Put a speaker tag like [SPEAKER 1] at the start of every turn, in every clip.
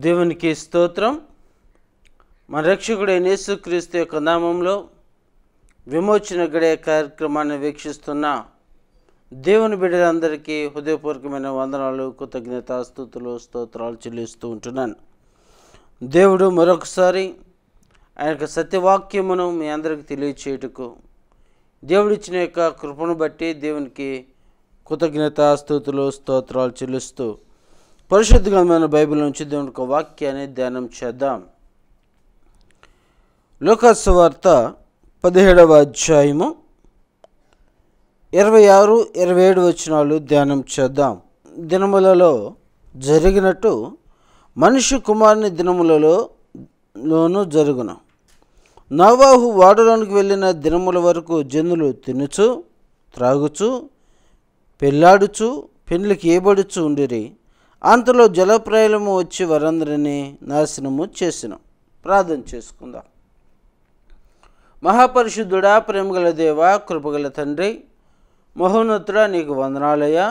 [SPEAKER 1] దేవునికి స్తోత్రం. మన రక్షకుడైన యేసుక్రీస్తు యొక్క నామంలో విమోచన గడియ కార్యక్రమాన్ని వీక్షిస్తున్న దేవుని బిడ్డలందరికీ హృదయపూర్వకమైన వందనాలు, కృతజ్ఞతాస్తుతులు, స్తోత్రాలు చెల్లిస్తూ ఉంటున్నాను. దేవుడు మరొకసారి ఆయన యొక్క సత్యవాక్యమును మీ అందరికి తెలియచేయుటకు దేవుడిచ్చిన యొక్క కృపను బట్టి దేవునికి కృతజ్ఞతాస్తుతులు, స్తోత్రాలు చెల్లిస్తూ పరిశుద్ధ గ్రంథమైన బైబిల్ నుంచి దేవుని యొక్క వాక్యాన్ని ధ్యానం చేద్దాం. లూకాసు సువార్త 17వ అధ్యాయము 26-27 వచనాలు ధ్యానం చేద్దాం. దినములలో జరిగినట్టు మనిషి కుమారుని దినములలోనూ జరుగును. నోవాహు ఓడలోనికి వెళ్ళిన దినముల వరకు జనులు తినుచు త్రాగుచు పెళ్ళాడుచు పెండ్లికి ఏబడుచు ఉండిరి. అంతలో జలప్రళయము వచ్చి వారందరినీ నాశనము చేసిన. ప్రార్థన చేసుకుందాం. మహాపరిశుద్ధుడా, ప్రేమగల దేవ, కృపగల తండ్రి, మహోన్నతుడా, నీకు వందనాలయ్యా.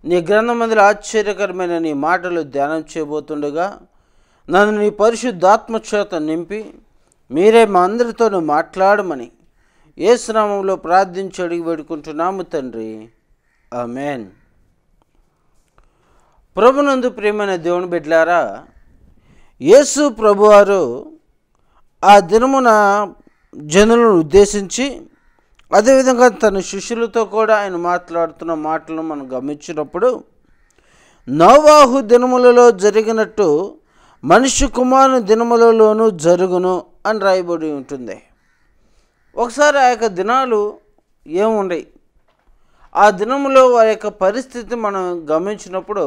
[SPEAKER 1] నీ గ్రంథమందుల ఆశ్చర్యకరమైన నీ మాటలు ధ్యానం చేయబోతుండగా నన్ను నీ పరిశుద్ధాత్మ చేత నింపి మీరే మా అందరితోనూ మాట్లాడమని యేసు నామములో ప్రార్థించి అడిగి వేడుకుంటున్నాము తండ్రి, ఆమేన్. ప్రభునందు ప్రియమైన దేవుని బిడ్డలారా, యేసు ప్రభువారు ఆ దినమున జనులను ఉద్దేశించి అదేవిధంగా తన శిష్యులతో కూడా ఆయన మాట్లాడుతున్న మాటలను మనం గమనించినప్పుడు నోవాహు దినములలో జరిగినట్టు మనిషి కుమారుని దినములలోనూ జరుగును అని రాయబడి ఉంటుంది. ఒకసారి ఆ యొక్క దినాలు ఏముండయి, ఆ దినములో వారి యొక్క పరిస్థితి మనం గమనించినప్పుడు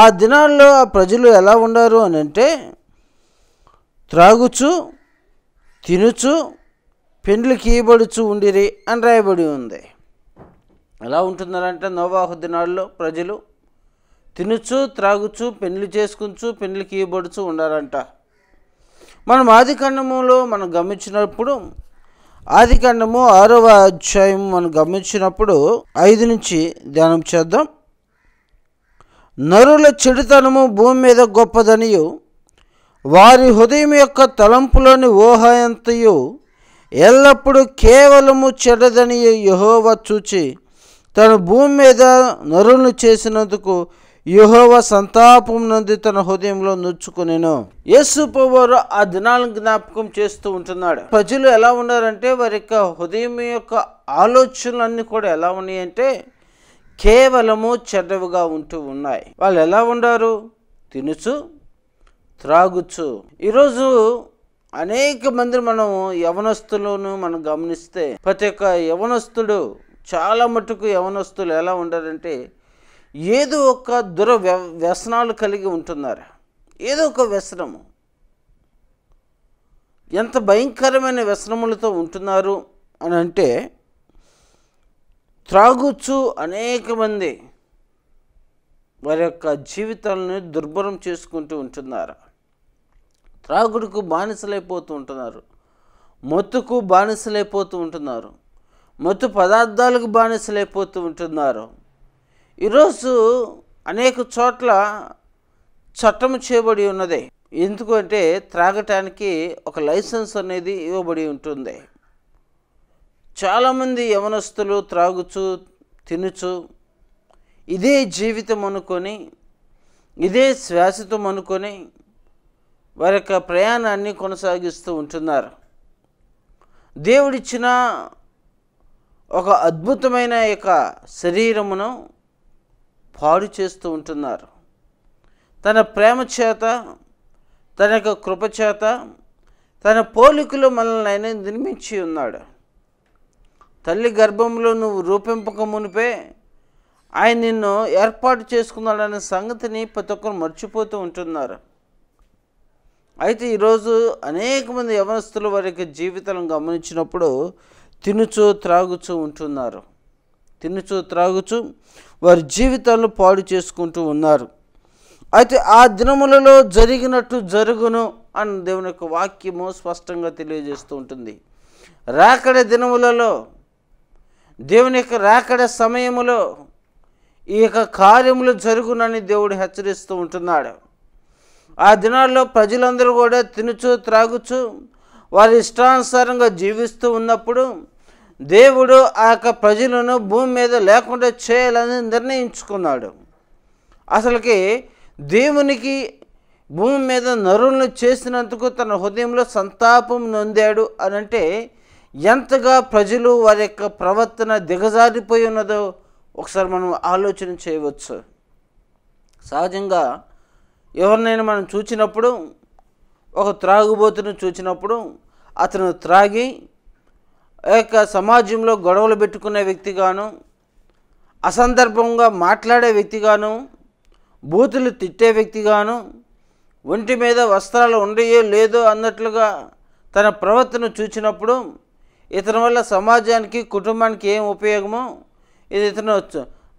[SPEAKER 1] ఆ దినాల్లో ఆ ప్రజలు ఎలా ఉన్నారు అని అంటే త్రాగుచు తినుచు పెండ్లికి ఈబడుచు ఉండిరి అని రాయబడి ఉంది. ఎలా ఉంటున్నారంటే నోవాహు దినాల్లో ప్రజలు తినుచు త్రాగుచు పెండ్లి చేసుకుంటూ పెండ్లికి ఈబడుచు ఉండారంట. మనం ఆదికాండములో మనం గమనించినప్పుడు ఆదికాండము 6వ అధ్యాయం మనం గమనించినప్పుడు 5 నుంచి ధ్యానం చేద్దాం. నరుల చెడుతనము భూమి మీద గొప్పదనియు వారి హృదయం యొక్క తలంపులోని ఊహయంతయు ఎల్లప్పుడూ కేవలము చెడ్డదని యెహోవా చూచి తన భూమి మీద నరులను చేసినందుకు యెహోవా సంతాపం నంది తన హృదయంలో నొచ్చుకొనెను. యేసు ప్రభువారు ఆ దినాలను జ్ఞాపకం చేస్తూ ఉంటున్నాడు. ప్రజలు ఎలా ఉన్నారంటే వారి యొక్క హృదయం యొక్క ఆలోచనలన్నీ కూడా ఎలా ఉన్నాయంటే కేవలము చెడ్డవిగా ఉంటూ ఉన్నాయి. వాళ్ళు ఎలా ఉండారు? తినుచు త్రాగుచు. ఈరోజు అనేక మంది మనం యవనస్తులను మనం గమనిస్తే ప్రతి ఒక్క యవనస్తుడు చాలా మటుకు యవనస్తులు ఎలా ఉండారంటే ఏదో ఒక వ్యసనాలు కలిగి ఉంటున్నారు. ఏదో ఒక వ్యసనము, ఎంత భయంకరమైన వ్యసనములతో ఉంటున్నారు అని అంటే త్రాగుచు అనేక మంది వారి యొక్క జీవితాలను దుర్భరం చేసుకుంటూ ఉంటున్నారు. త్రాగుడుకు బానిసలైపోతూ ఉంటున్నారు, మత్తుకు బానిసలైపోతూ ఉంటున్నారు, మత్తు పదార్థాలకు బానిసలైపోతూ ఉంటున్నారు. ఈరోజు అనేక చోట్ల చట్టం చేయబడి ఉన్నది. ఎందుకంటే త్రాగటానికి ఒక లైసెన్స్ అనేది ఇవ్వబడి ఉంటుంది. చాలామంది యవనస్తులు త్రాగుచు తినుచు ఇదే జీవితం అనుకొని ఇదే శ్వాసతం అనుకొని వారి యొక్క ప్రయాణాన్ని కొనసాగిస్తూ ఉంటున్నారు. దేవుడిచ్చిన ఒక అద్భుతమైన యొక్క శరీరమును పాడు చేస్తూ ఉంటున్నారు. తన ప్రేమ చేత, తన యొక్క కృప చేత, తన పోలికలో మనల్ని ఆయన నిర్మించి ఉన్నాడు. తల్లి గర్భంలో నువ్వు రూపింపక మునిపే ఆయన నిన్ను ఏర్పాటు చేసుకున్నాడనే సంగతిని ప్రతి ఒక్కరు మర్చిపోతూ ఉంటున్నారు. అయితే ఈరోజు అనేక మంది యవనస్తులు వారి యొక్క జీవితాలను గమనించినప్పుడు తినుచు త్రాగుచూ ఉంటున్నారు. తినుచు త్రాగుచు వారి జీవితాలను పాడు చేసుకుంటూ ఉన్నారు. అయితే ఆ దినములలో జరిగినట్టు జరుగును అని దేవుని యొక్క వాక్యము స్పష్టంగా తెలియజేస్తూ ఉంటుంది. రాకడ దినములలో, దేవుని యొక్క రాకడ సమయములో ఈ యొక్క కార్యములు జరుగునని దేవుడు హెచ్చరిస్తూ ఉంటున్నాడు. ఆ దినాల్లో ప్రజలందరూ కూడా తినుచు త్రాగుచు వారి ఇష్టానుసారంగా జీవిస్తూ ఉన్నప్పుడు దేవుడు ఆ యొక్క ప్రజలను భూమి మీద లేకుండా చేయాలని నిర్ణయించుకున్నాడు. అసలుకి దేవునికి భూమి మీద నరులను చేసినందుకు తన హృదయంలో సంతాపం నొందాడు అని అంటే ఎంతగా ప్రజలు వారి యొక్క ప్రవర్తన దిగజారిపోయి ఉన్నదో ఒకసారి మనం ఆలోచన చేయవచ్చు. సహజంగా ఎవరినైనా మనం చూసినప్పుడు, ఒక త్రాగుబోతును చూసినప్పుడు అతను త్రాగి యొక్క సమాజంలో గొడవలు పెట్టుకునే వ్యక్తిగాను, అసందర్భంగా మాట్లాడే వ్యక్తిగాను, బూతులు తిట్టే వ్యక్తిగాను, ఒంటి మీద వస్త్రాలు ఉండయో లేదో అన్నట్లుగా తన ప్రవర్తన చూసినప్పుడు ఇతని వల్ల సమాజానికి కుటుంబానికి ఏం ఉపయోగమో, ఇది ఇతను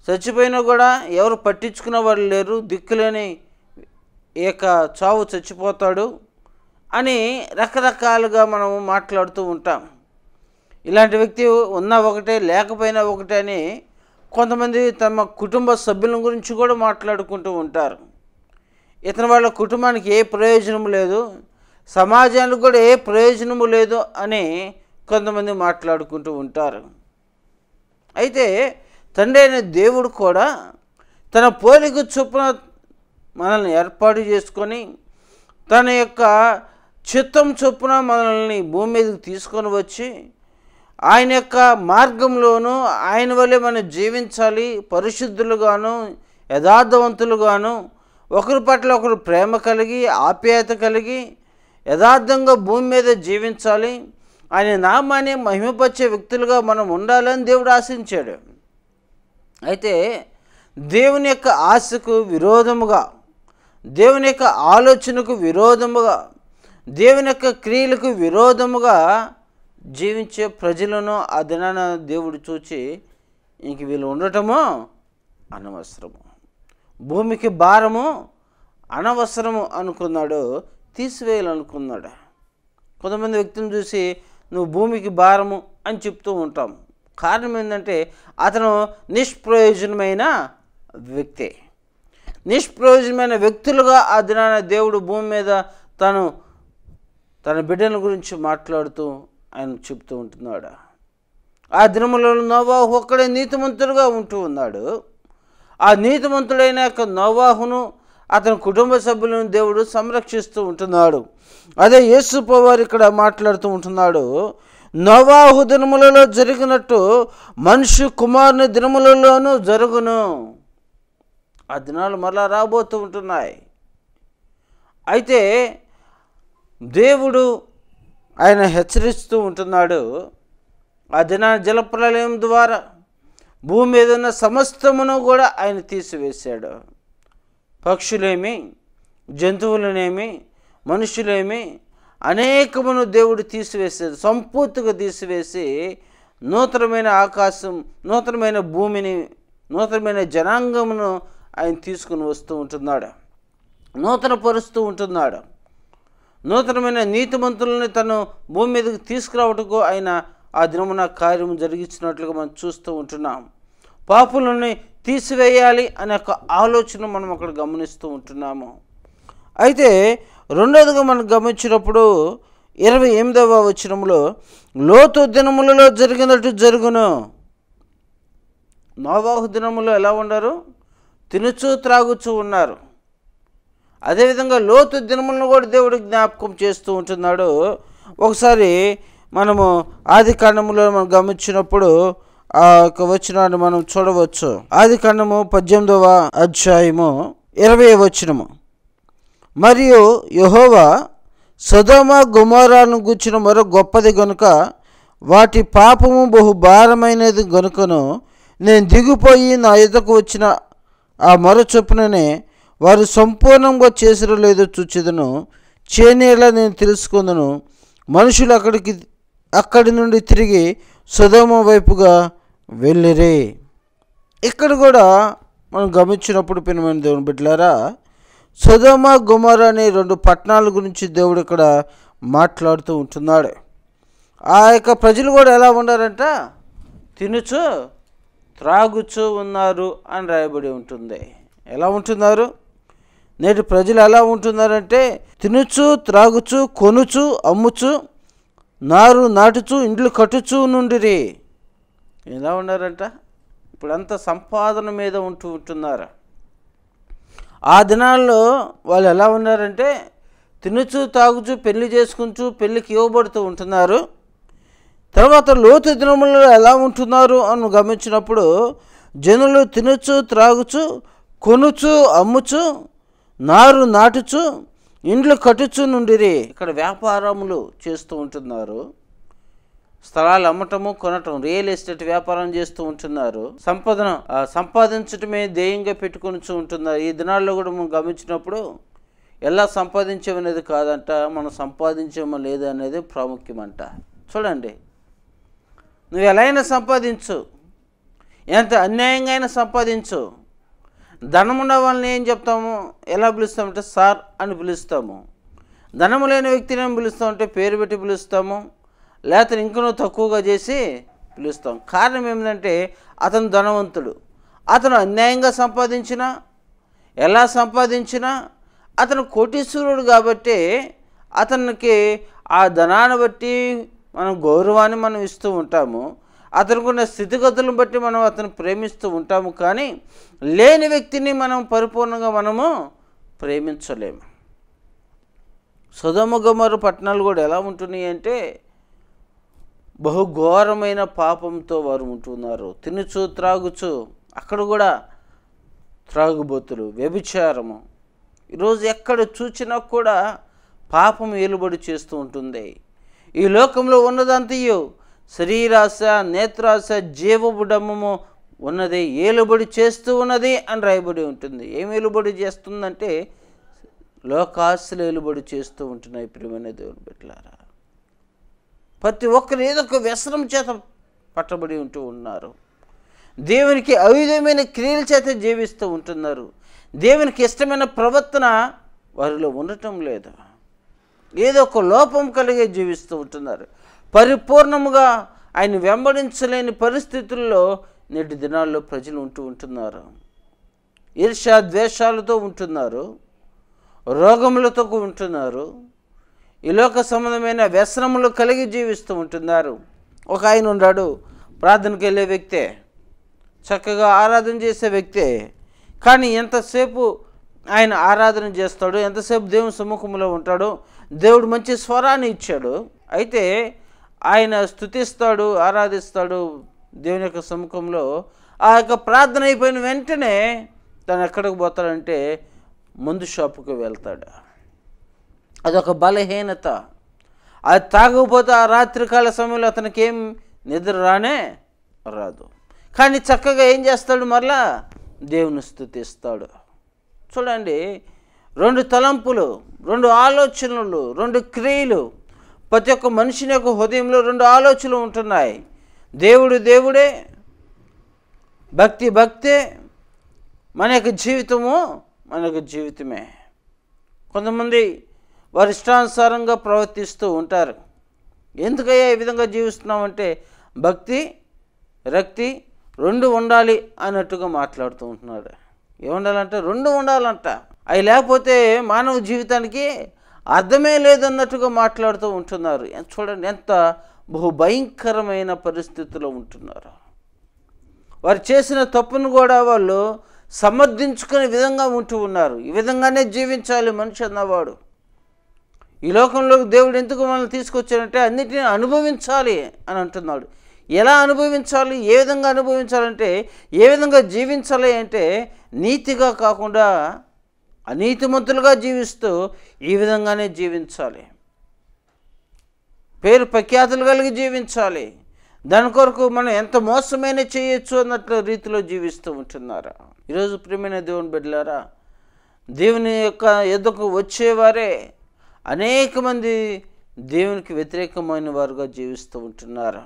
[SPEAKER 1] చచ్చిపోయినా కూడా ఎవరు పట్టించుకున్న వాళ్ళు లేరు, దిక్కులేని ఈ యొక్క చావు చచ్చిపోతాడు అని రకరకాలుగా మనము మాట్లాడుతూ ఉంటాం. ఇలాంటి వ్యక్తి ఉన్నా ఒకటే లేకపోయినా ఒకటే అని కొంతమంది తమ కుటుంబ సభ్యుల గురించి కూడా మాట్లాడుకుంటూ ఉంటారు. ఇతని వాళ్ళ కుటుంబానికి ఏ ప్రయోజనం లేదు, సమాజానికి కూడా ఏ ప్రయోజనము లేదు అని కొంతమంది మాట్లాడుకుంటూ ఉంటారు. అయితే తండ్రి అయిన దేవుడు కూడా తన పోలిక చొప్పున మనల్ని ఏర్పాటు చేసుకొని తన యొక్క చిత్తం చొప్పున మనల్ని భూమి మీదకి తీసుకొని వచ్చి ఆయన యొక్క మార్గంలోనూ ఆయన వల్లే మనం జీవించాలి, పరిశుద్ధులుగాను యథార్థవంతులుగాను ఒకరి పట్ల ఒకరు ప్రేమ కలిగి ఆప్యాయత కలిగి యథార్థంగా భూమి మీద జీవించాలి, ఆయన నామాన్ని మహిమపరిచే వ్యక్తులుగా మనం ఉండాలని దేవుడు ఆశించాడు. అయితే దేవుని యొక్క ఆశకు విరోధముగా, దేవుని యొక్క ఆలోచనకు విరోధముగా, దేవుని యొక్క క్రియలకు విరోధముగా జీవించే ప్రజలను ఆ దినాన దేవుడు చూచి ఇంక వీళ్ళు ఉండటము అనవసరము, భూమికి భారము అనవసరము అనుకున్నాడు, తీసివేయాలనుకున్నాడు. కొంతమంది వ్యక్తిని చూసి నువ్వు భూమికి భారము అని చెప్తూ ఉంటాం. కారణం ఏంటంటే అతను నిష్ప్రయోజనమైన వ్యక్తి. నిష్ప్రయోజనమైన వ్యక్తులుగా ఆ దినాన దేవుడు భూమి మీద తన బిడ్డల గురించి మాట్లాడుతూ ఆయన చెప్తూ ఉంటున్నాడు. ఆ దినములలో నోవాహు ఒక్కడే నీతిమంతుడుగా ఉంటూ ఉన్నాడు. ఆ నీతిమంతుడైన యొక్క నోవాహును అతని కుటుంబ సభ్యులను దేవుడు సంరక్షిస్తూ ఉంటున్నాడు. అదే యేసు ప్రభువారు ఇక్కడ మాట్లాడుతూ ఉంటున్నాడు, నోవాహు దినములలో జరిగినట్టు మనిషి కుమారుని దినములలోనూ జరుగును. ఆ దినాలు మరలా రాబోతూ ఉంటున్నాయి. అయితే దేవుడు ఆయన హెచ్చరిస్తూ ఉంటున్నాడు, ఆ దినాన జలప్రలయం ద్వారా భూమి మీద ఉన్న సమస్తమును కూడా ఆయన తీసివేశాడు. పక్షులేమి, జంతువులనేమి, మనుషులేమి అనేకమును దేవుడు తీసివేశాడు. సంపూర్తిగా తీసివేసి నూతనమైన ఆకాశం, నూతనమైన భూమిని, నూతనమైన జనాంగమును ఆయన తీసుకుని వస్తూ ఉంటున్నాడు, నూతన పరుస్తూ ఉంటున్నాడు. నూతనమైన నీతిమంతులని తను భూమి మీదకి తీసుకురావటకు ఆయన ఆ దినమున కార్యము జరిగించినట్లుగా మనం చూస్తూ ఉంటున్నాం. పాపులని తీసివేయాలి అనే ఒక ఆలోచన మనం అక్కడ గమనిస్తూ ఉంటున్నాము. అయితే రెండోదిగా మనం గమనించినప్పుడు 28వ వచనంలో లోతు దినములలో జరిగినట్టు జరుగును. నోవాహు దినములో ఎలా ఉన్నారు? తినుచు త్రాగుచూ ఉన్నారు. అదేవిధంగా లోతు దినములను కూడా దేవుడు జ్ఞాపకం చేస్తూ ఉంటున్నాడు. ఒకసారి మనము ఆది కాండములో మనం గమనించినప్పుడు ఆ యొక్క వచనాన్ని మనం చూడవచ్చు. ఆది కాండము 18వ అధ్యాయము 20వ వచనము, మరియు యెహోవా సొదొమ గొమొర్రాను గూర్చిన మొర గొప్పది గనుక వాటి పాపము బహు భారమైనది గనుకను నేను దిగిపోయి నా ఎదుకు వచ్చిన ఆ మొర చొప్పుననే వారు సంపూర్ణంగా చేసిరో లేదో చూచెదను, చేనేలా నేను తెలుసుకుందును. మనుషులు అక్కడి నుండి తిరిగి సొదొమ వైపుగా వెళ్ళిరే. ఇక్కడ కూడా మనం గమనించినప్పుడు పినమైన దేవుని బిడ్డలారా, సొదొమ గొమొర్రా అనే 2 పట్టణాల గురించి దేవుడు ఇక్కడ మాట్లాడుతూ ఉంటున్నాడు. ఆ యొక్క ప్రజలు కూడా ఎలా ఉన్నారంట? తినుచు త్రాగుచూ ఉన్నారు అని రాయబడి ఉంటుంది. ఎలా ఉంటున్నారు? నేటి ప్రజలు ఎలా ఉంటున్నారంటే తినుచు త్రాగుచు కొనుచు అమ్ముచు నారు నాటుచు ఇండ్లు కట్టుచు నుండిరి. ఎలా ఉన్నారంట? ఇప్పుడంతా సంపాదన మీద ఉంటున్నారు. ఆ దినాల్లో వాళ్ళు ఎలా ఉన్నారంటే తినుచు తాగుచు పెళ్లి చేసుకుంటూ పెళ్ళికి ఇవ్వబడుతూ ఉంటున్నారు. తర్వాత లోతు దినములలో ఎలా ఉంటున్నారు అని గమనించినప్పుడు జనులు తినుచు త్రాగుచు కొనుచు అమ్ముచు నారు నాటుచు ఇండ్లు కట్టుచు నుండిరి. ఇక్కడ వ్యాపారములు చేస్తూ ఉంటున్నారు. స్థలాలు అమ్మటము కొనటం, రియల్ ఎస్టేట్ వ్యాపారం చేస్తూ ఉంటున్నారు. సంపాదించటమే ధ్యేయంగా పెట్టుకొని ఉంటున్నారు. ఈ దినాల్లో కూడా మనం గమనించినప్పుడు ఎలా సంపాదించామనేది కాదంట, మనం సంపాదించామో లేదా అనేది ప్రాముఖ్యమంట. చూడండి, నువ్వు ఎలా అయినా సంపాదించు, ఎంత అన్యాయంగా అయినా సంపాదించు. ధనమున్న వాళ్ళని ఏం చెప్తాము, ఎలా పిలుస్తామంటే సార్ అని పిలుస్తాము. ధనము లేని వ్యక్తిని ఏం పిలుస్తామంటే పేరు పెట్టి పిలుస్తాము, లేకపోతే ఇంకనూ తక్కువగా చేసి పిలుస్తాం. కారణం ఏమిటంటే అతను ధనవంతుడు. అతను అన్యాయంగా సంపాదించినా, ఎలా సంపాదించినా అతను కోటీశ్వరుడు కాబట్టి అతనికి ఆ ధనాన్ని బట్టి మనం గౌరవాన్ని మనం ఇస్తూ ఉంటాము. అతనికి ఉన్న స్థితిగతులను బట్టి మనం అతను ప్రేమిస్తూ ఉంటాము. కానీ లేని వ్యక్తిని మనం పరిపూర్ణంగా మనము ప్రేమించలేము. సొదొమ గొమొర్రా పట్టణాలు కూడా ఎలా ఉంటున్నాయి అంటే బహుఘోరమైన పాపంతో వారు ఉంటున్నారు. తినుచు త్రాగుచు, అక్కడ కూడా త్రాగుబోతులు, వ్యభిచారము. ఈరోజు ఎక్కడ చూసినా కూడా పాపం ఏలుబడి చేస్తూ ఉంటుంది. ఈ లోకంలో ఉన్నదంతయు శరీరాశ, నేత్రాశ, జీవబుడము ఉన్నది, ఏలుబడి చేస్తూ ఉన్నది అని రాయబడి ఉంటుంది. ఏం ఏలుబడి చేస్తుందంటే లోకాశలు ఏలుబడి చేస్తూ ఉంటున్నాయి. ప్రియమైన దేవుని బిడ్డలారా, ప్రతి ఒక్కరు ఏదో ఒక వ్యసనం చేత పట్టబడి ఉంటూ ఉన్నారు. దేవునికి అవిధమైన క్రియల చేత జీవిస్తూ ఉంటున్నారు. దేవునికి ఇష్టమైన ప్రవర్తన వారిలో ఉండటం లేదు. ఏదో ఒక లోపం కలిగే జీవిస్తూ ఉంటున్నారు. పరిపూర్ణముగా ఆయన వెంబడించలేని పరిస్థితుల్లో నేటి దినాల్లో ప్రజలు ఉంటున్నారు. ఈర్ష్య ద్వేషాలతో ఉంటున్నారు, రోగములతో ఉంటున్నారు, ఈ లోక సంబంధమైన వ్యసనములు కలిగి జీవిస్తూ ఉంటున్నారు. ఒక ఆయన ఉన్నాడు, ప్రార్థనకు వెళ్ళే వ్యక్తే, చక్కగా ఆరాధన చేసే వ్యక్తే. కానీ ఎంతసేపు ఆయన ఆరాధన చేస్తాడు, ఎంతసేపు దేవుని సమ్ముఖంలో ఉంటాడు. దేవుడు మంచి స్వరాన్ని ఇచ్చాడు. అయితే ఆయన స్తుతిస్తాడు, ఆరాధిస్తాడు దేవుని యొక్క సమ్ముఖంలో. ఆ యొక్క ప్రార్థన అయిపోయిన వెంటనే తను ఎక్కడికి పోతాడంటే మందు షాపుకి వెళ్తాడు. అదొక బలహీనత. అది తాగకపోతే ఆ రాత్రికాల సమయంలో అతనికి ఏం నిద్ర రాదు. కానీ చక్కగా ఏం చేస్తాడు, మరలా దేవుని స్తుతిస్తాడు. చూడండి, 2 తలంపులు, 2 ఆలోచనలు, 2 క్రియలు. ప్రతి ఒక్క మనిషిని యొక్క హృదయంలో 2 ఆలోచనలు ఉంటున్నాయి. దేవుడు దేవుడే, భక్తి భక్తే, మన యొక్క జీవితము మన యొక్క జీవితమే. కొంతమంది వారి ఇష్టానుసారంగా ప్రవర్తిస్తూ ఉంటారు. ఎందుకయ్యా ఈ విధంగా జీవిస్తున్నామంటే భక్తి రక్తి 2 ఉండాలి అన్నట్టుగా మాట్లాడుతూ ఉంటున్నాడు. ఏముండాలంటే 2 ఉండాలంట. అవి లేకపోతే మానవ జీవితానికి అర్థమే లేదన్నట్టుగా మాట్లాడుతూ ఉంటున్నారు. చూడండి ఎంత బహుభయంకరమైన పరిస్థితిలో ఉంటున్నారు. వారు చేసిన తప్పును కూడా వాళ్ళు సమర్థించుకునే విధంగా ఉంటూ ఉన్నారు. ఈ విధంగానే జీవించాలి మనిషి అన్నవాడు. ఈ లోకంలోకి దేవుడు ఎందుకు మనల్ని తీసుకొచ్చాడంటే అన్నిటిని అనుభవించాలి అని అంటున్నాడు. ఎలా అనుభవించాలి, ఏ విధంగా అనుభవించాలంటే, ఏ విధంగా జీవించాలి అంటే నీతిగా కాకుండా అనీతిమంతులుగా జీవిస్తూ ఈ విధంగానే జీవించాలి. పేరు ప్రఖ్యాతులు కలిగి జీవించాలి. దాని కొరకు మనం ఎంత మోసమైనా చేయొచ్చు అన్నట్లు రీతిలో జీవిస్తూ ఉంటున్నారు. ఈరోజు ప్రియమైన దేవుని బిడ్డలారా, దేవుని యొక్క ఎదుకు వచ్చేవారే అనేక మంది దేవునికి వ్యతిరేకమైన వారుగా జీవిస్తూ ఉంటున్నారు.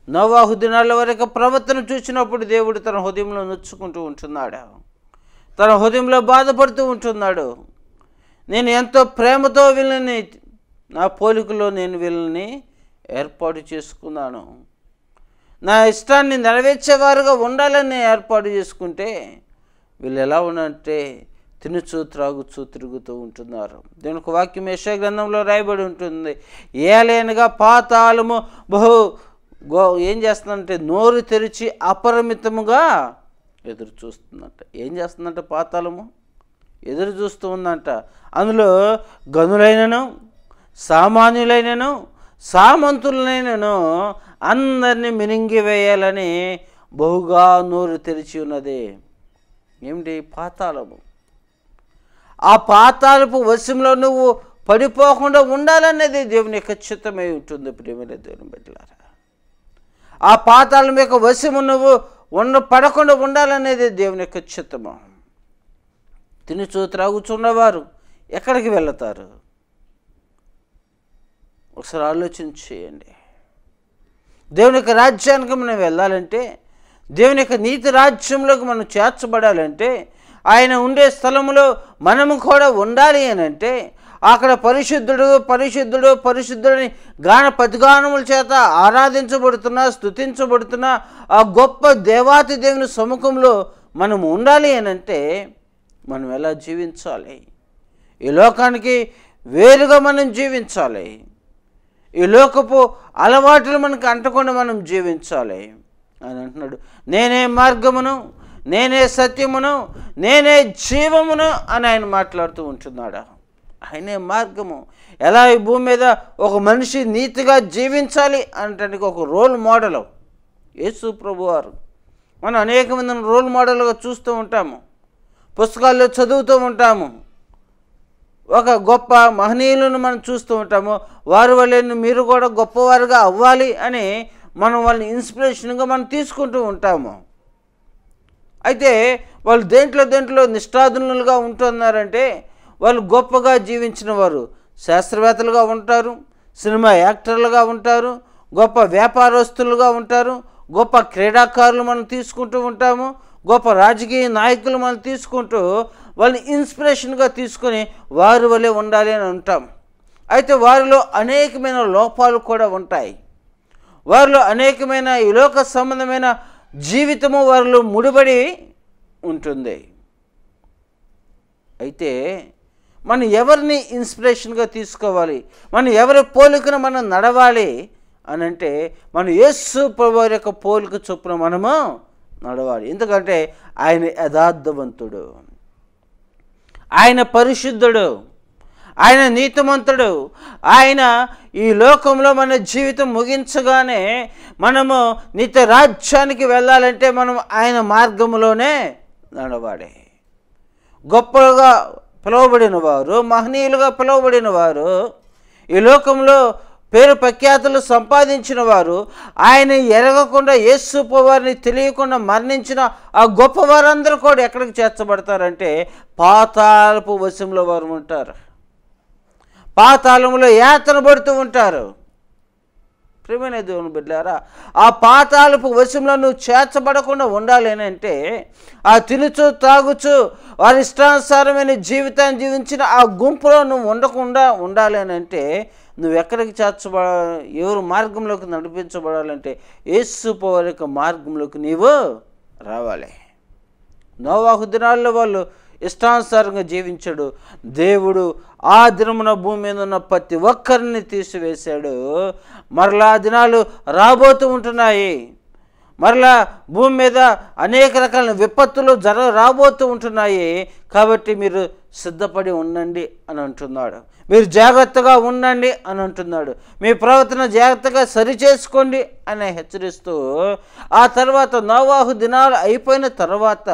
[SPEAKER 1] నోవాహు దినాల వరకు ప్రవర్తన చూసినప్పుడు దేవుడు తన హృదయంలో నొచ్చుకుంటూ ఉంటున్నాడు, తన హృదయంలో బాధపడుతూ ఉంటున్నాడు. నేను ఎంతో ప్రేమతో వీళ్ళని నా పోలికలో నేను వీళ్ళని ఏర్పాటు చేసుకున్నాను. నా ఇష్టాన్ని నెరవేర్చేవారుగా ఉండాలని ఏర్పాటు చేసుకుంటే వీళ్ళు ఎలా ఉన్నారంటే తినుచు త్రాగుచు తిరుగుతూ ఉంటున్నారు. దీనికి వాక్యం యెషయా గ్రంథంలో రాయబడి ఉంటుంది. ఏలైనగా పాతాళము ఏం చేస్తుందంటే నోరు తెరిచి అపరిమితముగా ఎదురు చూస్తుందంట. ఏం చేస్తుందంట? పాతాళము ఎదురు చూస్తూ ఉందంట. అందులో గనులైనను సామాన్యులైనను సామంతులైనను అందరినీ మినింగివేయాలని బహుగా నోరు తెరిచి ఉన్నది. ఏమిటి? పాతాళము. ఆ పాతాళపు వశంలో నువ్వు పడిపోకుండా ఉండాలనేది దేవుని యొక్క చిత్తమై ఉంటుంది. ప్రియమైన దేవుని బిడ్డలారా, ఆ పాతాళం యొక్క వశము నువ్వు పడకుండా ఉండాలనేది దేవుని యొక్క చిత్తము. తినుచు త్రాగుచున్నవారు ఎక్కడికి వెళతారు? ఒకసారి ఆలోచన చేయండి. దేవుని యొక్క రాజ్యానికి మనం వెళ్ళాలంటే, దేవుని యొక్క నీతి రాజ్యంలోకి మనం చేర్చబడాలంటే, ఆయన ఉండే స్థలంలో మనము కూడా ఉండాలి అని అంటే, అక్కడ పరిశుద్ధుడు పరిశుద్ధుడు పరిశుద్ధుడిని ప్రతిగానముల చేత ఆరాధించబడుతున్నా స్తుతించబడుతున్నా ఆ గొప్ప దేవాతి దేవుని సముఖంలో మనం ఉండాలి అని అంటే మనం ఎలా జీవించాలి? ఈ లోకానికి వేరుగా మనం జీవించాలి. ఈ లోకపు అలవాట్లు మనకు అంటకుండా మనం జీవించాలి అని అంటున్నాడు. నేనే మార్గమును, నేనే సత్యమును, నేనే జీవమును అని ఆయన మాట్లాడుతూ ఉంటున్నాడు. ఆయనే మార్గము. ఎలా ఈ భూమి మీద ఒక మనిషి నీతిగా జీవించాలి అనటానికి ఒక రోల్ మోడల్ యేసు ప్రభువారు. మనం అనేక మందిని రోల్ మోడల్గా చూస్తూ ఉంటాము, పుస్తకాల్లో చదువుతూ ఉంటాము, ఒక గొప్ప మహనీయులను మనం చూస్తూ ఉంటాము. వారి వల్లే మీరు కూడా గొప్పవారుగా అవ్వాలి అని మనం వాళ్ళని ఇన్స్పిరేషన్గా మనం తీసుకుంటూ ఉంటాము. అయితే వాళ్ళు దేంట్లో నిష్ఠాధునులుగా ఉంటున్నారంటే, వాళ్ళు గొప్పగా జీవించిన వారు శాస్త్రవేత్తలుగా ఉంటారు, సినిమా యాక్టర్లుగా ఉంటారు, గొప్ప వ్యాపారస్తులుగా ఉంటారు, గొప్ప క్రీడాకారులు మనం తీసుకుంటూ ఉంటాము, గొప్ప రాజకీయ నాయకులు మనం తీసుకుంటూ వాళ్ళని ఇన్స్పిరేషన్గా తీసుకొని వారి వల్లే ఉండాలి అని ఉంటాం. అయితే వారిలో అనేకమైన లోపాలు కూడా ఉంటాయి. వారిలో అనేకమైన ఈ లోక సంబంధమైన జీవితము వారిలో ముడిపడి ఉంటుంది. అయితే మనం ఎవరిని ఇన్స్పిరేషన్గా తీసుకోవాలి, మనం ఎవరి పోలికను మనం నడవాలి అని అంటే, మనం యేసు ప్రభువారి యొక్క పోలిక చొప్పున మనము నడవాలి. ఎందుకంటే ఆయన యథార్థవంతుడు, ఆయన పరిశుద్ధుడు, ఆయన నీతిమంతుడు. ఆయన ఈ లోకంలో మన జీవితం ముగించగానే మనము నిత్య రాజ్యానికి వెళ్ళాలంటే మనం ఆయన మార్గంలోనే నడవాలి. గొప్పగా పిలువబడిన వారు, మహనీయులుగా పిలువబడిన వారు, ఈ లోకంలో పేరు ప్రఖ్యాతులు సంపాదించిన వారు, ఆయన ఎరగకుండా యేసు ప్రభువారిని తెలియకుండా మరణించిన ఆ గొప్ప వారందరూ కూడా ఎక్కడికి చేర్చబడతారంటే పాతాళపు వశంలో వారు ఉంటారు, పాతాళంలో యాతన పడుతూ ఉంటారు. ప్రియమైన దేవుని బిడ్డలారా, ఆ పాతాళపు వశంలో నువ్వు చేర్చబడకుండా ఉండాలి అని అంటే, ఆ తినుచు తాగుచు వారి ఇష్టానుసారమైన జీవితాన్ని జీవించిన ఆ గుంపులో నువ్వు ఉండకుండా ఉండాలి అని అంటే, నువ్వు ఎక్కడికి ఎవరు మార్గంలోకి నడిపించబడాలంటే యేసు ప్రభువారి యొక్క మార్గంలోకి నీవు రావాలి. నోవాహు దినాల్లో వాళ్ళు ఇష్టానుసారంగా జీవించాడు. దేవుడు ఆ దినమున భూమి మీద ఉన్న ప్రతి ఒక్కరిని తీసివేశాడు. మరలా దినాలు రాబోతూ ఉంటున్నాయి. మరలా భూమి మీద అనేక రకాల విపత్తులు రాబోతూ ఉంటున్నాయి. కాబట్టి మీరు సిద్ధపడి ఉండండి అని అంటున్నాడు. మీరు జాగ్రత్తగా ఉండండి అని అంటున్నాడు. మీ ప్రవర్తన జాగ్రత్తగా సరిచేసుకోండి అని హెచ్చరిస్తూ, ఆ తర్వాత నోవాహు దినాలు అయిపోయిన తర్వాత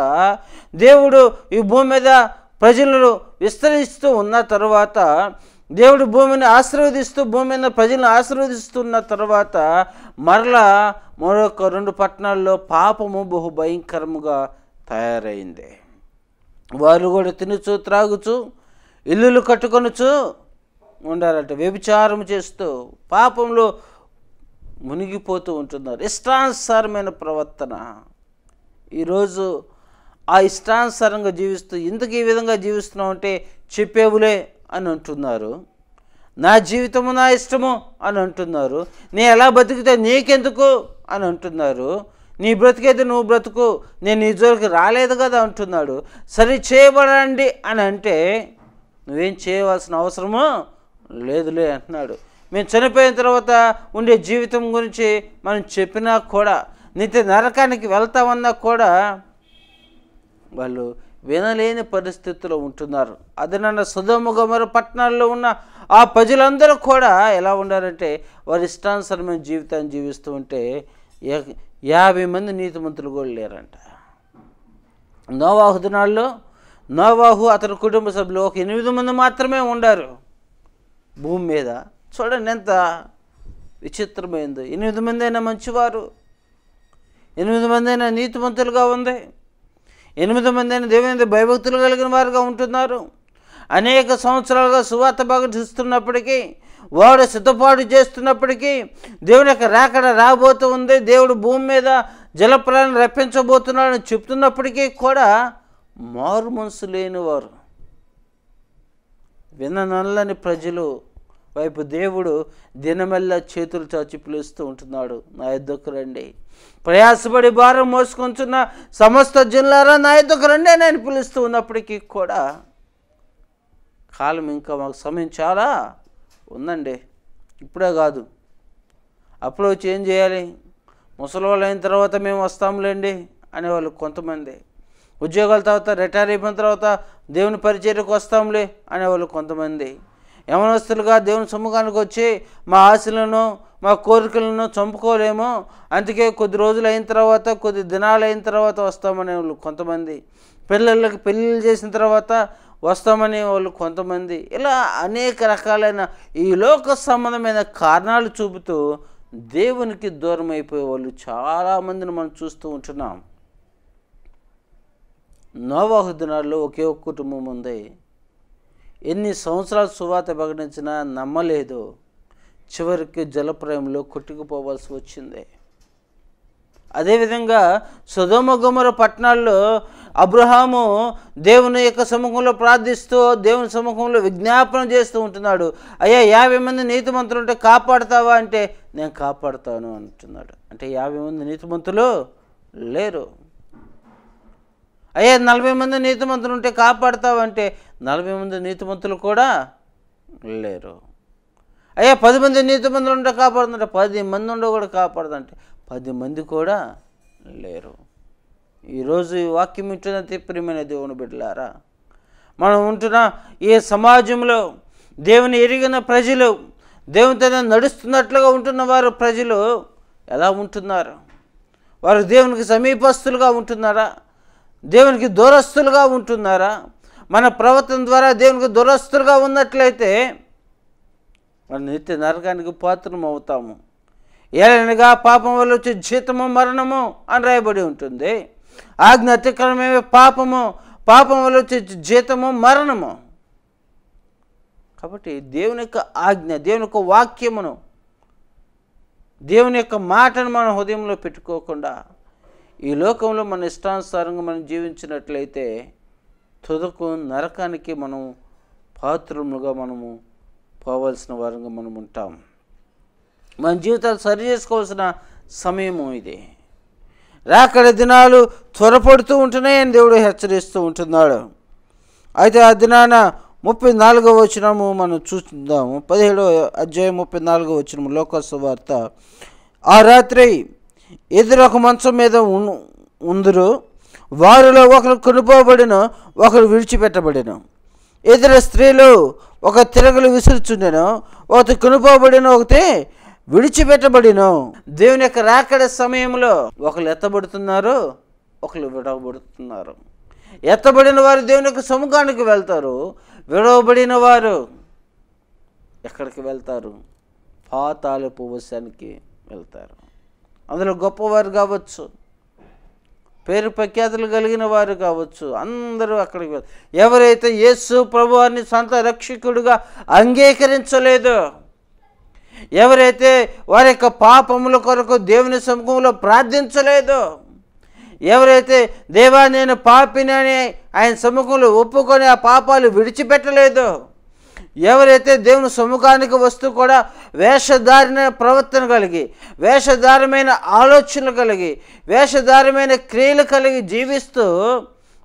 [SPEAKER 1] దేవుడు ఈ భూమి మీద ప్రజలను విస్తరిస్తూ ఉన్న తర్వాత, దేవుడు భూమిని ఆశీర్వదిస్తూ భూమి మీద ప్రజలను ఆశీర్వదిస్తున్న తర్వాత మరలా మరొక 2 పట్టణాల్లో పాపము బహు భయంకరముగా తయారైంది. వారు కూడా తినుచు త్రాగుచు ఇల్లులు కట్టుకొనుచు ఉండాలంట, వ్యభిచారం చేస్తూ పాపంలో మునిగిపోతూ ఉంటున్నారు. ఇష్టానుసారమైన ప్రవర్తన. ఈరోజు ఆ ఇష్టానుసారంగా జీవిస్తూ ఇందుకు ఈ విధంగా జీవిస్తున్నావు అంటే చెప్పేవులే అని అంటున్నారు. నా జీవితము నా ఇష్టము అని అంటున్నారు. నీ ఎలా బతికితే నీకెందుకు అని అంటున్నారు. నీ బ్రతికైతే నువ్వు బ్రతుకు, నేను నీ జోలికి రాలేదు కదా అంటున్నాడు. సరి చేయబడండి అని అంటే నువ్వేం చేయవలసిన అవసరమో లేదులే అంటున్నాడు. మేము చనిపోయిన తర్వాత ఉండే జీవితం గురించి మనం చెప్పినా కూడా, నిత్య నరకానికి వెళ్తామన్నా కూడా వాళ్ళు వినలేని పరిస్థితుల్లో ఉంటున్నారు. అదనన్న సొదొమ గొమొర్రా పట్టణాల్లో ఉన్న ఆ ప్రజలందరూ కూడా ఎలా ఉండారంటే వారి ఇష్టానుసారమైన జీవితాన్ని జీవిస్తూ ఉంటే 50 మంది నీతిమంతులు కూడా లేరంట. నోవాహు దినాల్లో నోవాహు అతని కుటుంబ సభ్యులు ఒక 8 మంది మాత్రమే ఉండారు భూమి మీద. చూడండి ఎంత విచిత్రమైంది. 8 మంది అయినా మంచివారు, 8 మంది అయినా నీతిమంతులుగా ఉంది, 8 మంది అయినా దేవుని భయభక్తులు కలిగిన వారుగా ఉంటున్నారు. అనేక సంవత్సరాలుగా సువార్త ప్రకటిస్తున్నప్పటికీ, వాడు సిద్ధపాటు చేస్తున్నప్పటికీ, దేవుని యొక్క రాకడ రాబోతూ ఉంది, దేవుడు భూమి మీద జలప్రలయం రప్పించబోతున్నాడని చెప్తున్నప్పటికీ కూడా మారు మనసు లేనివారు, విననల్లని ప్రజలు వైపు దేవుడు దినమెల్లా చేతులు చాచి పిలుస్తూ ఉంటున్నాడు. నా యొద్దకు రండి, ప్రయాసపడి భారం మోసుకొంచున్న సమస్త జనులారా నా యొద్దకు రండి అని ఆయన పిలుస్తూ ఉన్నప్పటికీ కూడా కాలం ఇంకా మాకు సమయం చాలా ఉందండి, ఇప్పుడే కాదు అప్పుడు వచ్చి ఏం చేయాలి, ముసలివాళ్ళు అయిన తర్వాత మేము వస్తాంలేండి అనేవాళ్ళు కొంతమంది, ఉద్యోగాల తర్వాత రిటైర్ అయిపోయిన తర్వాత దేవుని పరిచర్యకు వస్తాంలే అనేవాళ్ళు కొంతమంది, యవనస్తులుగా దేవుని సమ్ముఖానికి వచ్చి మా ఆశలను మా కోరికలను చంపుకోలేము, అందుకే కొద్ది రోజులు అయిన తర్వాత కొద్ది దినాలు అయిన తర్వాత వస్తామనే వాళ్ళు కొంతమంది, పిల్లలకి పెళ్ళిళ్ళు చేసిన తర్వాత వస్తామనే వాళ్ళు కొంతమంది, ఇలా అనేక రకాలైన ఈ లోక సంబంధమైన కారణాలు చూపుతూ దేవునికి దూరం అయిపోయే వాళ్ళు చాలామందిని మనం చూస్తూ ఉంటున్నాం. నోవాహు దినాల్లో ఒకే ఒక్క కుటుంబం ఉంది. ఎన్ని సంవత్సరాలు సువార్త ప్రకటించినా నమ్మలేదు, చివరికి జలప్రలయంలో కొట్టుకుపోవాల్సి వచ్చింది. అదేవిధంగా సొదొమ గొమొర్రా పట్టణాల్లో అబ్రహాము దేవుని యొక్క సముఖంలో ప్రార్థిస్తూ దేవుని సముఖంలో విజ్ఞాపన చేస్తూ ఉంటున్నాడు. అయ్యా 50 మంది నీతిమంతులు ఉంటే కాపాడుతావా అంటే నేను కాపాడుతాను అంటున్నాడు. అంటే 50 మంది నీతిమంతులు లేరు. అయ్యా 40 మంది నీతిమంతులు ఉంటే కాపాడుతావంటే 40 మంది నీతిమంతులు కూడా లేరు. అయ్యా 10 మంది నీతిమంతులు ఉంటే కాపాడుతుంటే 10 మంది ఉండే కూడా కాపాడుతుంటే 10 మంది కూడా లేరు. ఈరోజు ఈ వాక్యం వింటున్న ప్రియమైన దేవుని బిడ్డలారా, మనం ఉంటున్న ఈ సమాజంలో దేవుని ఎరిగిన ప్రజలు, దేవునితో నడుస్తున్నట్లుగా ఉంటున్న వారు ప్రజలు ఎలా ఉంటున్నారు? వారు దేవునికి సమీపస్తులుగా ఉంటున్నారా, దేవునికి దూరస్తులుగా ఉంటున్నారా? మన ప్రవర్తన ద్వారా దేవునికి దూరస్తులుగా ఉన్నట్లయితే మన నిత్య నరకానికి పాత్రం అవుతాము. ఏలనగా పాపం వల్ల వచ్చే జీతము మరణము అని రాయబడి ఉంటుంది. ఆజ్ఞ అతిక్రమమే పాపము, పాపం వల్ల వచ్చే జీతము మరణము. కాబట్టి దేవుని యొక్క ఆజ్ఞ, దేవుని యొక్క వాక్యమును, దేవుని యొక్క మాటను మన హృదయంలో పెట్టుకోకుండా ఈ లోకంలో మన ఇష్టానుసారంగా మనం జీవించినట్లయితే తుదకు నరకానికి మనం పాత్రములుగా మనము పోవాల్సిన వారంగా మనం ఉంటాం. మన జీవితాలు సరి చేసుకోవాల్సిన సమయము ఇది. రాకడ దినాలు త్వరపడుతూ ఉంటున్నాయని దేవుడు హెచ్చరిస్తూ ఉంటున్నాడు. అయితే ఆ దినాన 34వ వచనము మనం చూద్దాము. 17వ అధ్యాయం 34వ వచనము లోకాసు వార్త. ఆ రాత్రి ఇద్దరు ఒక మంచం మీద ఉందురు, వారిలో ఒకరు కొనుపోబడిన, ఒకరు విడిచిపెట్టబడిన. ఇద్దరు స్త్రీలు ఒక తిరగలు విసురుచుండెను, ఒకటి కొనుపోబడిన, ఒకటి విడిచిపెట్టబడిన. దేవుని యొక్క రాకడ సమయంలో ఒకరు ఎత్తబడుతున్నారు, ఒకరు విడవబడుతున్నారు. ఎత్తబడిన వారు దేవుని యొక్క సముఖానికి వెళ్తారు, విడవబడిన వారు ఎక్కడికి వెళ్తారు? పాతాళపు వశానికి వెళ్తారు. అందులో గొప్పవారు కావచ్చు, పేరు ప్రఖ్యాతులు కలిగిన వారు కావచ్చు, అందరూ అక్కడికి వెళ్తారు. ఎవరైతే యేసు ప్రభువారిని సొంత రక్షకుడుగా అంగీకరించలేదో, ఎవరైతే వారి యొక్క పాపముల కొరకు దేవుని సముఖంలో ప్రార్థించలేదో, ఎవరైతే దేవా నేను పాపిని అని ఆయన సముఖంలో ఒప్పుకొని ఆ పాపాలు విడిచిపెట్టలేదో, ఎవరైతే దేవుని సముఖానికి వస్తూ కూడా వేషధారమైన ప్రవర్తన కలిగి, వేషధారమైన ఆలోచనలు కలిగి, వేషధారమైన క్రియలు కలిగి జీవిస్తూ,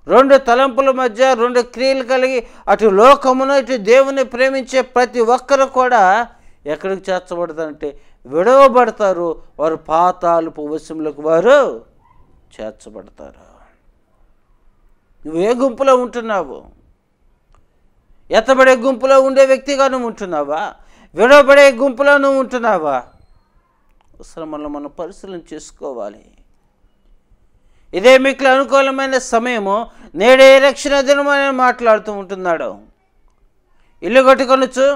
[SPEAKER 1] రెండు తలంపుల మధ్య రెండు క్రియలు కలిగి అటు లోకమును ఇటు దేవుని ప్రేమించే ప్రతి ఒక్కరు కూడా ఎక్కడికి చేర్చబడతారంటే విడవబడతారు. వారు పాతాళపు వశంలోకి వారు చేర్చబడతారు. నువ్వు ఏ గుంపులో ఉంటున్నావు? ఎత్తబడే గుంపులో ఉండే వ్యక్తిగా నువ్వు ఉంటున్నావా? విడవబడే గుంపులో నువ్వు ఉంటున్నావా? అసలు మనం పరిశీలన చేసుకోవాలి. ఇదే మీకు అనుకూలమైన సమయము, నేడే రక్షణ దినము అని మాట్లాడుతూ ఉంటున్నాడు. ఇల్లు కట్టుకొనొచ్చు,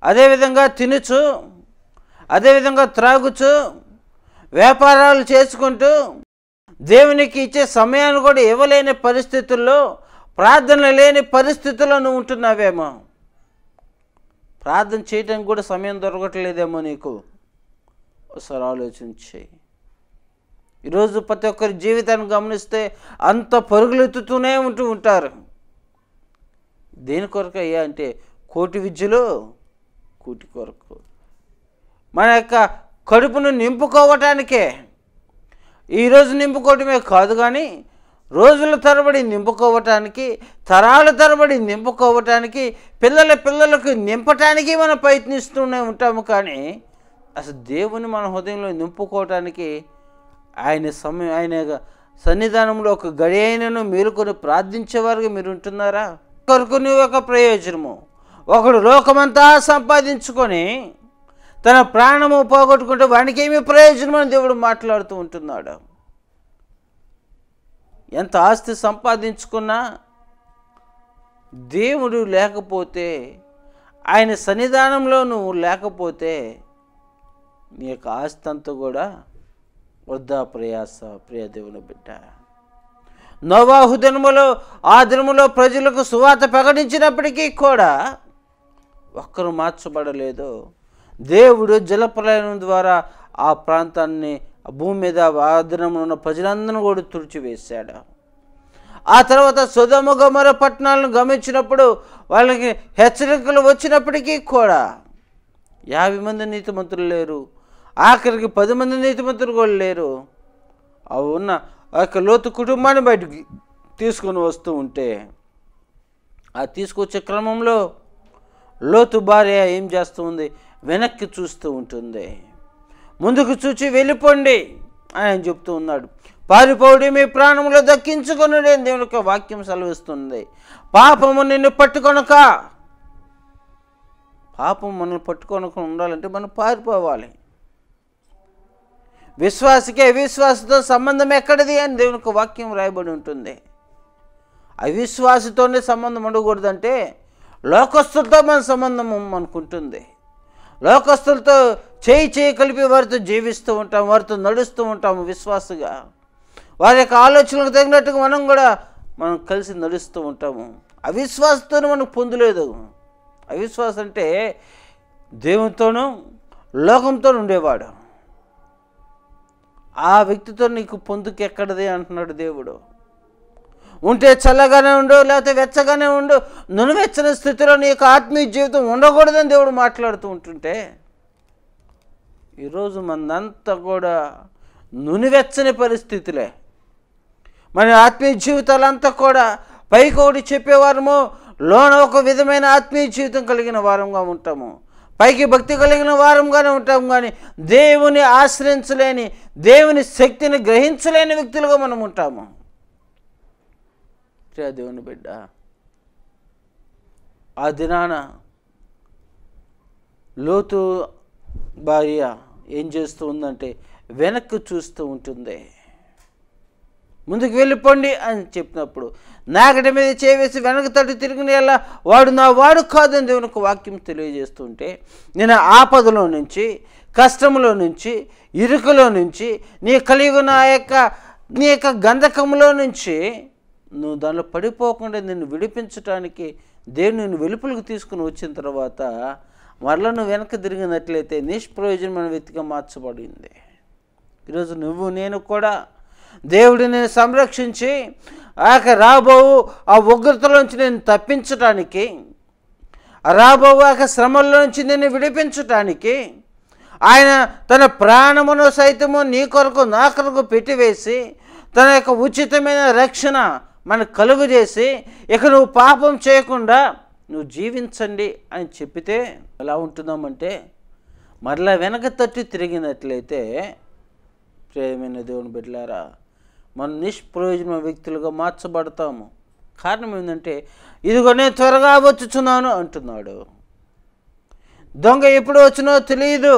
[SPEAKER 1] అదేవిధంగా తినచ్చు, అదేవిధంగా త్రాగుచు, వ్యాపారాలు చేసుకుంటూ దేవునికి ఇచ్చే సమయాన్ని కూడా ఇవ్వలేని పరిస్థితుల్లో, ప్రార్థన లేని పరిస్థితుల్లో నువ్వు ఉంటున్నావేమో. ప్రార్థన చేయడానికి కూడా సమయం దొరకట్లేదేమో నీకు. ఒకసారి ఆలోచించి. ఈరోజు ప్రతి ఒక్కరి జీవితాన్ని గమనిస్తే అంత పరుగులెత్తుతూనే ఉంటారు. దేని కొరకు అయ్యా అంటే కోటి విద్యలు కూటి కొరకు, మన యొక్క కడుపును నింపుకోవటానికే. ఈరోజు నింపుకోవటమే కాదు కానీ రోజుల తరబడి నింపుకోవటానికి, తరాల తరబడి నింపుకోవటానికి, పిల్లలకు నింపటానికి మనం ప్రయత్నిస్తూనే ఉంటాము. కానీ అసలు దేవుని మన హృదయంలో నింపుకోవటానికి ఆయన సన్నిధానంలో ఒక గడి అయినను మేలుకొని ప్రార్థించేవారుగా మీరు ఉంటున్నారా? కొరకు నువ్వు ఒక ప్రయోజనము. ఒకడు లోకమంతా సంపాదించుకొని తన ప్రాణము పోగొట్టుకుంటే వానికి ఏమి ప్రయోజనం అని దేవుడు మాట్లాడుతూ ఉంటున్నాడు. ఎంత ఆస్తి సంపాదించుకున్నా దేవుడు లేకపోతే, ఆయన సన్నిధానంలో నువ్వు లేకపోతే నీ యొక్క ఆస్తి అంతా కూడా వృధా ప్రయాస. ప్రియ దేవుని బిడ్డ, నోవాహు దినములో, ఆ దినములో ప్రజలకు సువార్త ప్రకటించినప్పటికీ కూడా ఒక్కరు మార్చబడలేదు. దేవుడు జలప్రలయం ద్వారా ఆ ప్రాంతాన్ని, భూమి మీద ఆ దినంలో ఉన్న ప్రజలందరినీ కూడా తుడిచివేశాడు. ఆ తర్వాత సొదొమ గొమొర్రా పట్టణాలను గమనించినప్పుడు వాళ్ళకి హెచ్చరికలు వచ్చినప్పటికీ కూడా 50 మంది నీతిమంతులు లేరు, ఆఖరికి 10 మంది నీతిమంతులు కూడా లేరు. అవి ఉన్న ఆ యొక్క లోతు కుటుంబాన్ని బయటికి తీసుకొని వస్తూ ఉంటే, ఆ తీసుకొచ్చే క్రమంలో లోతు భార్య ఏం చేస్తూ ఉంది? వెనక్కి చూస్తూ ఉంటుంది. ముందుకు చూచి వెళ్ళిపోండి అని ఆయన చెప్తూ ఉన్నాడు. పారిపోడి మీ ప్రాణంలో దక్కించుకొనుడి అని దేవుని యొక్క వాక్యం సెలవిస్తుంది. పాపము నిన్ను పట్టుకొనక, పాపం మనల్ని పట్టుకొనక ఉండాలంటే మనం పారిపోవాలి. విశ్వాసకి అవిశ్వాసతో సంబంధం ఎక్కడిది అని దేవుని యొక్క వాక్యం రాయబడి ఉంటుంది. అవిశ్వాసతోనే సంబంధం ఉండకూడదంటే లోకస్తులతో మన సంబంధం మనకుంటుంది. లోకస్తులతో చేయి కలిపి వారితో జీవిస్తూ ఉంటాం, వారితో నడుస్తూ ఉంటాము విశ్వాసగా. వారి యొక్క ఆలోచనలకు తగినట్టుగా మనం కలిసి నడుస్తూ ఉంటాము. అవిశ్వాసతోనే మనకు పొందులేదు. అవిశ్వాసం అంటే దేవునితోనూ లోకంతో ఉండేవాడు. ఆ వ్యక్తితో నీకు పొందుకు ఎక్కడది అంటున్నాడు దేవుడు. ఉంటే చల్లగానే ఉండు, లేకపోతే వెచ్చగానే ఉండు, నునువెచ్చని స్థితిలో నీ యొక్క ఆత్మీయ జీవితం ఉండకూడదని దేవుడు మాట్లాడుతూ ఉంటుంటే, ఈరోజు మనంతా కూడా నునువెచ్చని పరిస్థితులే. మన ఆత్మీయ జీవితాలంతా కూడా పైకి ఒకటి చెప్పేవారము, లోన ఒక విధమైన ఆత్మీయ జీవితం కలిగిన వారంగా ఉంటాము. పైకి భక్తి కలిగిన వారంగానే ఉంటాము, కానీ దేవుని ఆశ్రయించలేని, దేవుని శక్తిని గ్రహించలేని వ్యక్తులుగా మనం ఉంటాము. దేవుని బిడ్డ, ఆ దినాన లోతు భార్య ఏం చేస్తూ ఉందంటే వెనక్కి చూస్తూ ఉంటుంది. ముందుకు వెళ్ళిపోండి అని చెప్పినప్పుడు నాగటి మీద చేవేసి వెనక తట్టు తిరిగిన వాడు నా వాడు కాదని దేవునికి వాక్యం తెలియజేస్తుంటే, నేను ఆపదలో నుంచి, కష్టంలో నుంచి, ఇరుకులో నుంచి, నీ కలిగి నీ యొక్క గంధకంలో నుంచి నువ్వు దానిలో పడిపోకుండా నిన్ను విడిపించడానికి దేవుడు నిన్ను వెలుపలకు తీసుకుని వచ్చిన తర్వాత మరలా నువ్వు వెనక్కి తిరిగినట్లయితే నిష్ప్రయోజనమైన వ్యక్తిగా మార్చబడింది. ఈరోజు నువ్వు నేను కూడా దేవుడిని సంరక్షించి రాబో ఆ ఉగ్రతలోంచి నేను తప్పించడానికి, రాబోవాక శ్రమల్లో నుంచి నిన్ను విడిపించటానికి ఆయన తన ప్రాణమును సైతము నీ కొరకు నా కొరకు పెట్టివేసి తన యొక్క ఉచితమైన రక్షణ మనకు కలుగు చేసి ఇక నువ్వు పాపం చేయకుండా నువ్వు జీవించండి అని చెప్పితే ఎలా ఉంటున్నామంటే మరలా వెనక తట్టి తిరిగినట్లయితే ప్రియమైన దేవుని బిడ్డలారా మనం నిష్ప్రయోజన వ్యక్తులుగా మార్చబడతాము. కారణం ఏంటంటే ఇదిగో నేను త్వరగా వచ్చుచున్నాను అంటున్నాడు. దొంగ ఎప్పుడు వచ్చినో తెలియదు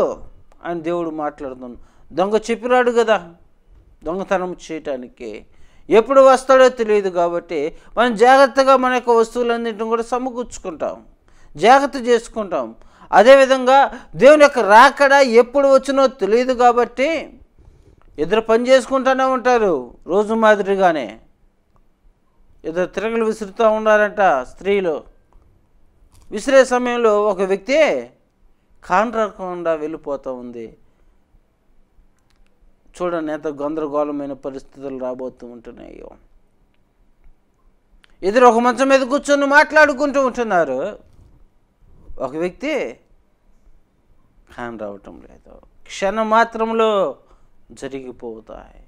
[SPEAKER 1] అని దేవుడు మాట్లాడుతున్నాడు. దొంగ చెప్పినాడు కదా దొంగతనం చేయటానికి, ఎప్పుడు వస్తాడో తెలియదు. కాబట్టి మనం జాగ్రత్తగా మన యొక్క వస్తువులన్నింటిని కూడా సమకూర్చుకుంటాం, జాగ్రత్త చేసుకుంటాం. అదేవిధంగా దేవుని యొక్క రాకడ ఎప్పుడు వచ్చినో తెలియదు కాబట్టి ఇద్దరు పని చేసుకుంటూనే ఉంటారు. రోజు మాదిరిగానే ఇద్దరు తిరగలు విసురుతూ ఉన్నారంట స్త్రీలు. విసిరే సమయంలో ఒక వ్యక్తి కానరాకుండా వెళ్ళిపోతూ ఉంది. చూడండి ఎంత గందరగోళమైన పరిస్థితులు రాబోతూ ఉంటున్నాయో. ఇద్దరు ఒక మంచం మీద కూర్చొని మాట్లాడుకుంటూ ఉంటున్నారు. ఒక వ్యక్తి కాని రావటం లేదు. క్షణ మాత్రంలో జరిగిపోతాయి.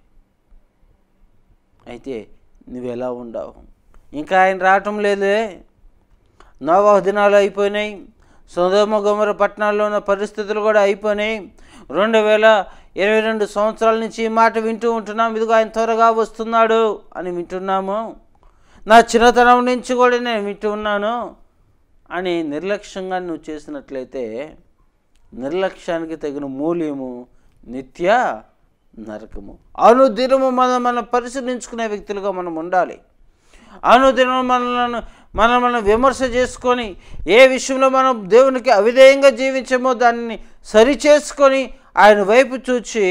[SPEAKER 1] అయితే నువ్వెలా ఉండవు? ఇంకా ఆయన రావటం లేదే. నోవాహు దినాలు అయిపోయినాయి. సొదొమ గొమొర్రా పట్టణాల్లో ఉన్న పరిస్థితులు కూడా అయిపోయినాయి. 2022 సంవత్సరాల నుంచి ఈ మాట వింటూ ఉంటున్నాం. ఇదిగో ఆయన త్వరగా వస్తున్నాడు అని వింటున్నాము. నా చిన్నతనం నుంచి కూడా నేను వింటూ ఉన్నాను అని నిర్లక్ష్యంగా నువ్వు చేసినట్లయితే నిర్లక్ష్యానికి తగిన మూల్యము నిత్య నరకము. అనుదినము మనం పరిశీలించుకునే వ్యక్తులుగా మనం ఉండాలి. అనుదినం మనం విమర్శ చేసుకొని ఏ విషయంలో మనం దేవునికి అవిధేయంగా జీవించామో దాన్ని సరిచేసుకొని ఆయన వైపు చూచి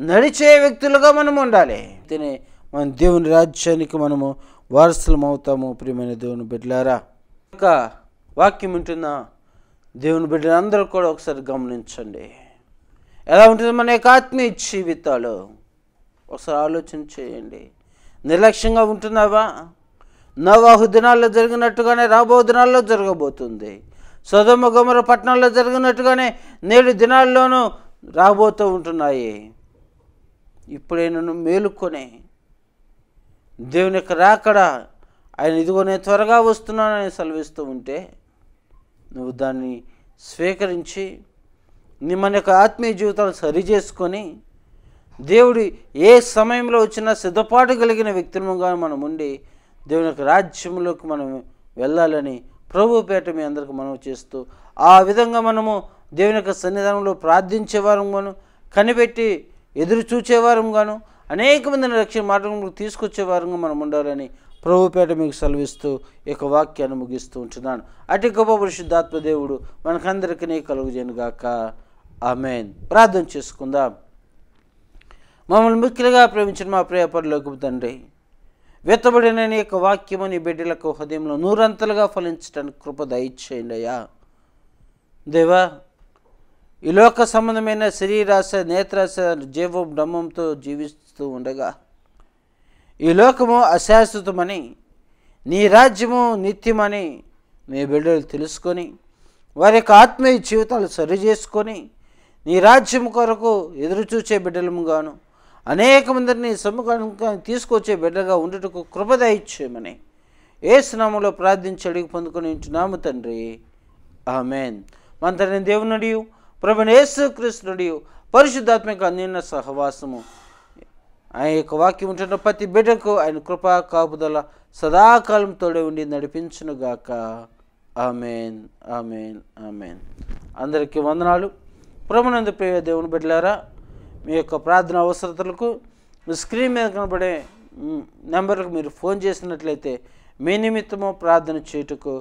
[SPEAKER 1] నడిచే వ్యక్తులుగా మనం ఉండాలి. తినే మన దేవుని రాజ్యానికి మనము వారసులం అవుతాము. ప్రియమైన దేవుని బిడ్డలారా, ఇంకా వాక్యం వింటున్న దేవుని బిడ్డలందరూ కూడా ఒకసారి గమనించండి. ఎలా ఉంటుంది మన యొక్క ఆత్మీయ జీవితాలు? ఒకసారి ఆలోచన చేయండి. నిర్లక్ష్యంగా ఉంటున్నావా? నోవాహు దినాల్లో జరిగినట్టుగానే రాబో దినాల్లో జరగబోతుంది. సొదొమ గొమొర్రా పట్టణాల్లో జరిగినట్టుగానే నేడు దినాల్లోనూ రాబోతూ ఉంటున్నాయి. ఇప్పుడే నన్ను మేలుకొని దేవుని యొక్క రాకడ ఆయన ఇదిగో నేను త్వరగా వస్తున్నానని సెలవిస్తూ ఉంటే నువ్వు దాన్ని స్వీకరించి మన యొక్క ఆత్మీయ జీవితాలు సరిచేసుకొని దేవుడి ఏ సమయంలో వచ్చినా సిద్ధపాటు కలిగిన వ్యక్తులుగా మనం ఉండి దేవుని యొక్క రాజ్యంలోకి మనం వెళ్ళాలని ప్రభు పేట మీ అందరికి మనం చేస్తూ ఆ విధంగా మనము దేవుని యొక్క సన్నిధానంలో ప్రార్థించేవారంగాను, కనిపెట్టి ఎదురు చూచేవారంగాను, అనేక మందిని రక్షణ మార్గంలో తీసుకొచ్చేవారంగా మనం ఉండాలని ప్రభు పేట మీకు సెలవిస్తూ ఈ యొక్క వాక్యాన్ని ముగిస్తూ ఉంటున్నాను. అటు గొప్ప పరిశుద్ధాత్మ దేవుడు మనకందరికీ కలుగుజేయునుగాక. ఆమేన్. ప్రార్థన చేసుకుందాం. మమ్మల్ని మిక్కిలిగా ప్రేమించిన మా ప్రియ పరలోకపు తండ్రి, వెత్తబడిన నీ యొక్క వాక్యము నీ బిడ్డలకు హృదయంలో నూరంతలుగా ఫలించడానికి కృప దయచేయండి అయ్యా. దేవా, ఈ లోక సంబంధమైన శరీరాశ, నేత్రాశ, జీవ బ్రహ్మంతో జీవిస్తూ ఉండగా ఈ లోకము అశాశ్వతమని, నీ రాజ్యము నిత్యమని నీ బిడ్డలు తెలుసుకొని వారి యొక్క ఆత్మీయ జీవితాలు సరిచేసుకొని నీ రాజ్యం కొరకు ఎదురుచూచే బిడ్డలముగాను అనేక మందిని సముఖంగా తీసుకొచ్చే బిడ్డగా ఉండుటకు కృప దయచేయమని యేసు నామములో ప్రార్థించి అడిగి పొందుకొని ఉంటున్నాము తండ్రి. ఆమేన్. మన తండ్రి దేవునుడియు ప్రభువైన యేసుక్రీస్తునుడియు పరిశుద్ధాత్మక అన్యోన్య సహవాసము ఆయన యొక్క వాక్యం ఉంటున్న ప్రతి బిడ్డకు ఆయన కృపా కాపుదల సదాకాలం తోడే ఉండి నడిపించునుగాక. ఆమేన్. ఆమేన్. ఆమేన్. అందరికీ వందనాలు. ప్రభునందు ప్రియ దేవుని బిడ్డలారా, మీ యొక్క ప్రార్థన అవసరతలకు స్క్రీన్ మీద కనబడే నెంబర్కు మీరు ఫోన్ చేసినట్లయితే మీ నిమిత్తము ప్రార్థన చేయుటకు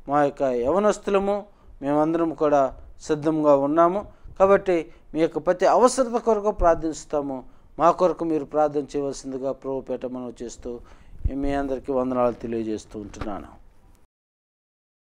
[SPEAKER 1] మా యొక్క యవనస్తులము మేమందరం కూడా సిద్ధంగా ఉన్నాము. కాబట్టి మీ యొక్క ప్రతి అవసరత కొరకు ప్రార్థిస్తాము. మా కొరకు మీరు ప్రార్థన చేయవలసిందిగా ప్రభుపేట మనం చేస్తూ మీ అందరికీ వందనాలు తెలియజేస్తూ ఉంటున్నాను.